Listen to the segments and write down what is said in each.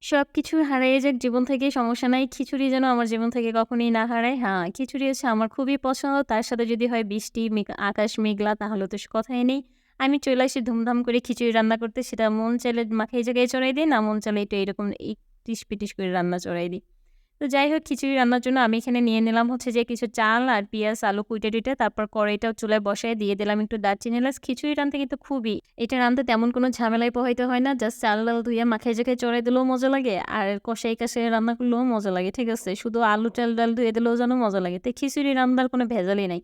সবকিছু হারিয়ে যাক জীবন থেকে সমস্যা নাই। খিচুড়ি যেন আমার জীবন থেকে কখনোই না হারায়। হ্যাঁ, খিচুড়ি হচ্ছে আমার খুবই পছন্দ। তার সাথে যদি হয় বৃষ্টি, আকাশ মেঘলা তাহলে তো কথাই নেই। আমি চলে আসি ধুমধাম করে খিচুড়ি রান্না করতে। সেটা মন চাইলে মাখায় জায়গায় চড়াই দিই, না মন চাইলে একটু এরকম ইটিস-পিটিস করে রান্না চড়াই দিই। তো যাই হোক খিচুড়ি রান্নার জন্য আমি এখানে নিয়ে নিলাম হচ্ছে যে কিছু চাল আর পেঁয়াজ, আলু কুইটে-টুইটে তারপর কড়াইটাও চুলায় বসায় দিয়ে দিলাম একটু দারচিনি, এলাচ। খিচুড়ি রাঁধতে কিন্তু এটা রাঁধতে তেমন কোনো ঝামেলায় পোহাইতে হয় না। জাস্ট চাল-ডাল ধুইয়া মাখায়-জাখায় চড়াই দিলেও মজা লাগে। আর কষায়-কাষায় রান্না করলেও মজা লাগে। ঠিক আছে? শুধু আলু, চাল-ডাল ধুয়ে দিলেও যেন মজা লাগে। তো খিচুড়ি রান্নার কোনো ভেজালই নাই।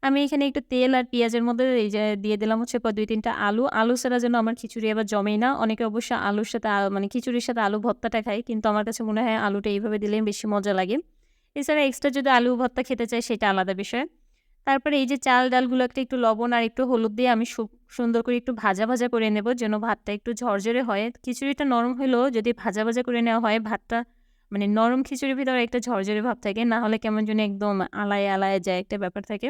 আমি এখানে একটু তেল আর পেঁয়াজের মধ্যে এই যে দিয়ে দিলাম হচ্ছে ২-৩ টা আলু। আলু ছাড়া যেন আমার খিচুড়ি আবার জমেই না। অনেকে অবশ্য আলুর সাথে মানে খিচুড়ির সাথে আলু ভর্তাটা খায়। কিন্তু আমার কাছে মনে হয় আলুটা এইভাবে দিলেই বেশি মজা লাগে। এছাড়া এক্সট্রা যদি আলু ভর্তা খেতে চাই সেটা আলাদা বিষয়। তারপরে এই যে চাল-ডালগুলোকে একটু লবণ আর একটু হলুদ দিয়ে আমি সুন্দর করে একটু ভাজা করে নেব যেন ভাতটা একটু ঝরঝরে হয়। খিচুড়িটা নরম হলেও যদি ভাজা করে নেওয়া হয় ভাতটা মানে নরম খিচুড়ির ভিতরে একটা ঝরঝরে ভাব থাকে। না হলে কেমন জানি একদম আলায় যায় একটা ব্যাপার থাকে।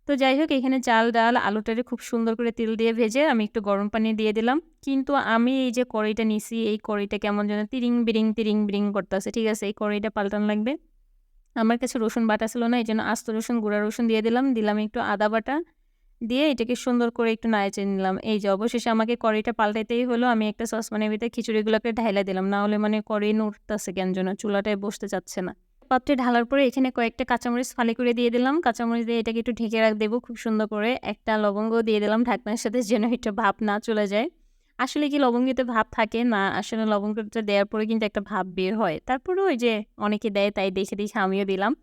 তো যাই হোক এখানে চাল, ডাল, আলুটারে খুব সুন্দর করে তেল দিয়ে ভেজে আমি একটু গরম পানি দিয়ে দিলাম। কিন্তু আমি এই যে কড়াইটা নিছি, এই কড়াইটা কেমন যেন তিরিং-বিরিং করতাছে। ঠিক আছে? এই কড়াইটা পাল্টানো লাগবে। আমার কাছে রসুন বাটা ছিল না। এজন্য আস্ত রসুন, গুঁড়া রসুন দিয়ে দিলাম। দিলাম একটু আদা বাটা। দিয়ে এটাকে সুন্দর করে একটু নাড়াচাড়া নিলাম। এই যে অবশেষে আমাকে কড়াইটা পাল্টাইতেই হলো। আমি একটা সসপ্যানের ভিতরে খিচুড়িগুলোকে ঢাইলা দিলাম। না হলে মানে কড়াই নড়তাছে কেন যেন চুলাটায় বসতে চাচ্ছে না। পাত্রে ঢালার পরে এখানে কয়েকটা কাঁচামরিচ ফালি করে দিয়ে দিলাম। কাঁচামরিচ দিয়ে এটাকে একটু ঢেকে দেবো খুব সুন্দর করে। একটা লবঙ্গ দিয়ে দিলাম ঢাকনার সাথে যেন একটু ভাপ না চলে যায়। আসলে কি লবঙ্গেতে ভাপ থাকে না, আসলে লবঙ্গটা দেওয়ার পরে কিন্তু একটা ভাপ বের হয়। তারপরেও ওই যে অনেকে দেয় তাই দেখে আমিও দিলাম।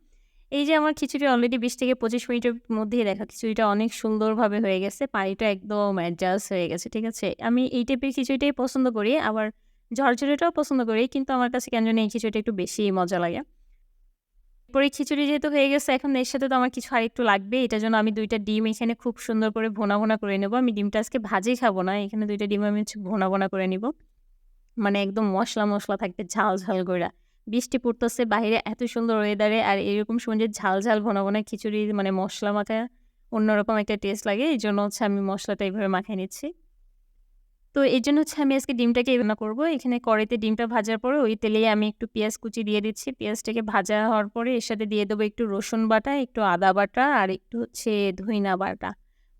এই যে আমার খিচুড়ি অলরেডি ২০ থেকে ২৫ মিনিটের মধ্যেই দেখো খিচুড়িটা অনেক সুন্দরভাবে হয়ে গেছে। পানিটা একদম অ্যাডজাস্ট হয়ে গেছে। ঠিক আছে? আমি এই টাইপের খিচুড়িটাই পছন্দ করি। আবার ঝরঝরেটাও পছন্দ করি। কিন্তু আমার কাছে কেন জানি এই খিচুড়িটা একটু বেশিই মজা লাগে। এরপরে খিচুড়ি যেহেতু হয়ে গেছে এখন এর সাথে তো আমার কিছু আরেকটু লাগবে। এটার জন্য আমি ২ টা ডিম এখানে খুব সুন্দর করে ভুনা করে নেব। আমি ডিমটা আজকে ভাজি খাবো না। এখানে ২ টা ডিম আমি হচ্ছে ভুনা করে নিব। মানে একদম মসলা থাকবে ঝাল কইরা। বৃষ্টি পড়তেছে বাহিরে এত সুন্দর ওয়েদারে আর এরকম সময় যে ঝাল ভুনা খিচুড়ি মানে মসলা মাখায় অন্যরকম একটা টেস্ট লাগে। এজন্য হচ্ছে আমি মসলাটা এভাবে মাখায় নিচ্ছি। তো এজন্য হচ্ছে আমি আজকে ডিমটাকে রান্না করব। এখানে কড়াইতে ডিমটা ভাজার পরে ওই তেলেই আমি একটু পেঁয়াজ কুচি দিয়ে দিচ্ছি। পেঁয়াজটাকে ভাজা হওয়ার পরে এর সাথে দিয়ে দেবো একটু রসুন বাটা, একটু আদা বাটা আর একটু হচ্ছে ধইনা বাটা।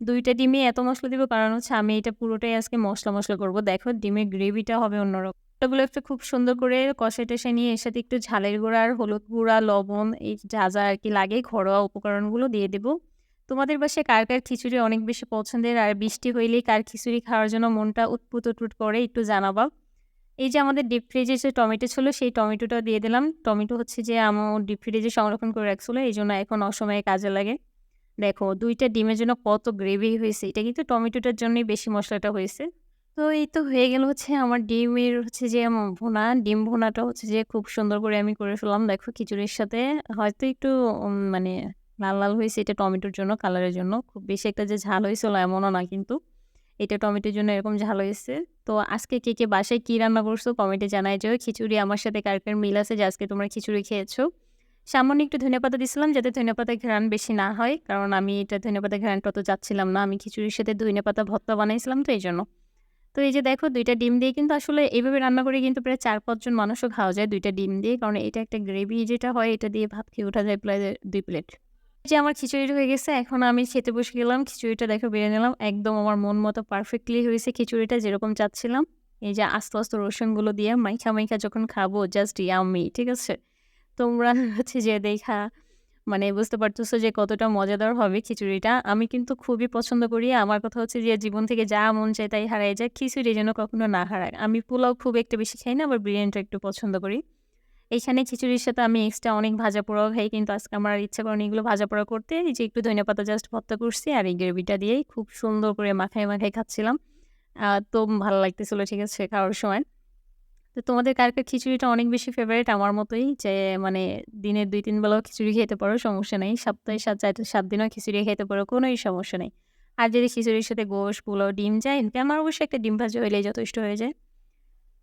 ২ টা ডিমে এত মসলা দিব কারণ হচ্ছে আমি এটা পুরোটাই আজকে মসলা করব। দেখো ডিমের গ্রেভিটা হবে অন্যরকম। ওগুলো একটু খুব সুন্দর করে কষায়-টষায় নিয়ে এর সাথে একটু ঝালের গুঁড়া আর হলুদ গুঁড়া, লবণ এই যা আরকি লাগে ঘরোয়া উপকরণগুলো দিয়ে দেব। তোমাদের বাসায় কার খিচুড়ি অনেক বেশি পছন্দের? আর বৃষ্টি হইলেই কার খিচুড়ি খাওয়ার জন্য মনটা উটপুট করে একটু জানাবা। এই যে আমাদের ডিপ ফ্রিজে যে টমেটো ছিল সেই টমেটোটা দিয়ে দিলাম। টমেটো হচ্ছে যে ডিপ ফ্রিজে সংরক্ষণ করে রাখছিল। এইজন্য এখন অসময়ে কাজে লাগে। দেখো ২ টা ডিমের জন্য কত গ্রেভি হইছে। এটা কিন্তু টমেটোটার জন্যই বেশি মসলাটা হইছে। তো এই তো হয়ে গেল হচ্ছে আমার ডিমের হচ্ছে যে ভুনা। ডিম ভুনাটা হচ্ছে যে খুব সুন্দর করে আমি করে ফেললাম। দেখো খিচুড়ির সাথে হয়তো একটু মানে লাল হইছে এটা টমেটোর জন্য, কালারের জন্য। খুব বেশি একটা যে ঝাল হইছিল এমনও না কিন্তু। এটা টমেটোর জন্য এরকম ঝাল হইছে। তো আজকে কে বাসায় কি রান্না করছো কমেন্টে জানায় যেও। খিচুড়ি আমার সাথে কার মিল আছে যে আজকে তোমরা খিচুড়ি খেয়েছো। সামান্য একটু ধনিয়াপাতা দিছিলাম যাতে ধনিয়াপাতার ঘ্রাণ বেশি না হয়। কারণ আমি এটা ধনিয়াপাতার ঘ্রাণটা অত চাচ্ছিলাম না। আমি খিচুড়ির সাথে ধনিয়াপাতা ভর্তা বানাইছিলাম তো এইজন্য। তো এই যে দেখো ২ টা ডিম দিয়ে কিন্তু আসলে এভাবে রান্না করে কিন্তু প্রায় ৪-৫ জন মানুষও খাওয়া যায় ২ টা ডিম দিয়ে। কারণ এটা একটা গ্রেভি যেটা হয় এটা দিয়ে ভাত খেয়ে ওঠা যায় প্রায় ২ প্লেট। এই যে আমার খিচুড়ি হয়ে গেছে। এখন আমি খেতে বসে গেলাম। খিচুড়িটা দেখো বেড়ে নিলাম। একদম আমার মন মতো পারফেক্টলি হয়েছে খিচুড়িটা যেরকম চাচ্ছিলাম। এই যে আস্ত রসুনগুলো দিয়ে মাইখা যখন খাবো জাস্ট ইয়াম্মি ঠিক আছে? তোমরা হচ্ছে যে দেইখা মানে বুঝতে পারতেছো যে কতটা মজাদার হবে খিচুড়িটা। আমি কিন্তু খুবই পছন্দ করি। আমার কথা হচ্ছে যে জীবন থেকে যা মন চায় তাই হারায় যায়। খিচুড়ি যেন কখনো না হারায়। আমি পোলাও খুব একটা বেশি খাই না, আবার বিরিয়ানিটা একটু পছন্দ করি। এইখানে খিচুড়ির সাথে আমি এক্সট্রা অনেক ভাজা-পোড়াও খাই। কিন্তু আজকে আমার আর ইচ্ছা করেনি এগুলো ভাজা-পোড়া করতে। এই যে একটু ধইন্যাপাতা জাস্ট ভর্তা করছি আর এই গ্রেভিটা দিয়েই খুব সুন্দর করে মাখায় খাচ্ছিলাম। তো ভালো লাগতেছিল ঠিক আছে খাওয়ার সময়। তো তোমাদের কার খিচুড়িটা অনেক বেশি ফেভারিট আমার মতোই যে মানে দিনের ২-৩ বেলাও খিচুড়ি খেতে পারো সমস্যা নাই। সপ্তাহে ৭ দিনও খিচুড়ি খেতে পারো কোনোই সমস্যা নেই। আর যদি খিচুড়ির সাথে গোশ, পোলাও, ডিম যায় আমার অবশ্যই একটা ডিম ভাজি হইলেই যথেষ্ট হয়ে যায়।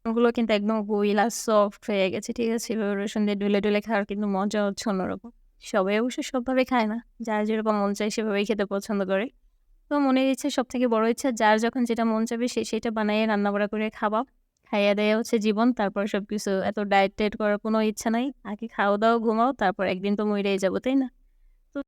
ওগুলো কিন্তু একদম গইলা সফট হয়ে গেছে ঠিক আছে? এভাবে রসুন দিয়ে ডুলে খাওয়ার কিন্তু মজা হচ্ছে অন্যরকম। সবাই অবশ্য সবভাবে খায় না। যার যেরকম মন চায় সেভাবেই খেতে পছন্দ করে। তো মনের ইচ্ছা সবথেকে বড় ইচ্ছা যার যখন যেটা মন চাবে সে সেটা বানায়ে রান্না-বাড়া করে খাইয়া-দাইয়া হচ্ছে জীবন। তারপর সবকিছু এত ডায়েট-টায়েট করার কোনো ইচ্ছা নাই। আগে খাও-দাও, ঘুমাও। তারপর একদিন তো মইরাই যাবো, তাই না?